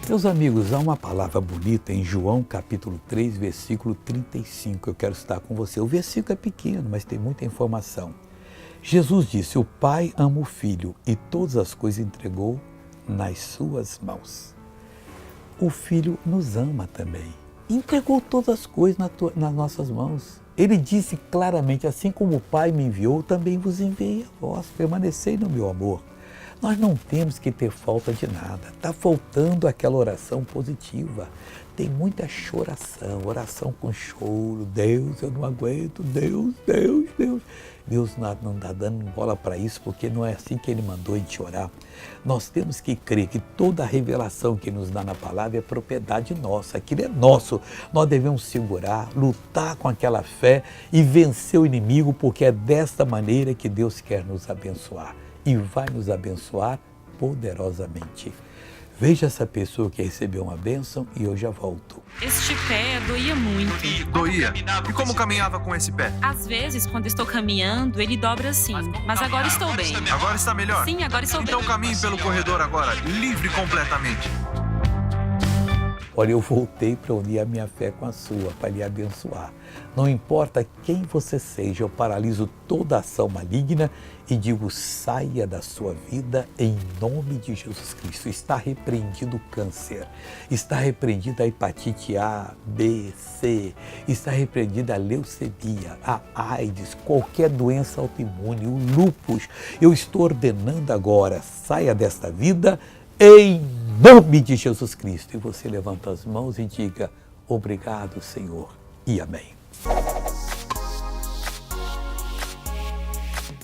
Meus amigos, há uma palavra bonita em João capítulo 3, versículo 35. Eu quero estar com você. O versículo é pequeno, mas tem muita informação. Jesus disse: o Pai ama o Filho e todas as coisas entregou nas suas mãos. O Filho nos ama também. Entregou todas as coisas nas nossas mãos. Ele disse claramente: assim como o Pai me enviou, também vos enviei a vós. Permanecei no meu amor. Nós não temos que ter falta de nada. Está faltando aquela oração positiva. Tem muita choração, oração com choro. Deus, eu não aguento. Deus. Deus não está dando bola para isso, porque não é assim que Ele mandou a gente orar. Nós temos que crer que toda a revelação que nos dá na palavra é propriedade nossa. Aquilo é nosso. Nós devemos segurar, lutar com aquela fé e vencer o inimigo, porque é desta maneira que Deus quer nos abençoar. E vai nos abençoar poderosamente. Veja essa pessoa que recebeu uma bênção e eu já volto. Este pé doía muito. Doía? E como caminhava com esse pé? Às vezes, quando estou caminhando, ele dobra assim. Mas agora estou bem. Agora está melhor? Sim, agora estou bem. Então caminhe pelo corredor agora, livre completamente. Olha, eu voltei para unir a minha fé com a sua, para lhe abençoar. Não importa quem você seja, eu paraliso toda ação maligna e digo: saia da sua vida em nome de Jesus Cristo. Está repreendido o câncer, está repreendida a hepatite A, B, C, está repreendida a leucemia, a AIDS, qualquer doença autoimune, o lúpus. Eu estou ordenando agora: saia desta vida em nome de Jesus Cristo. E você levanta as mãos e diga: obrigado, Senhor, e amém.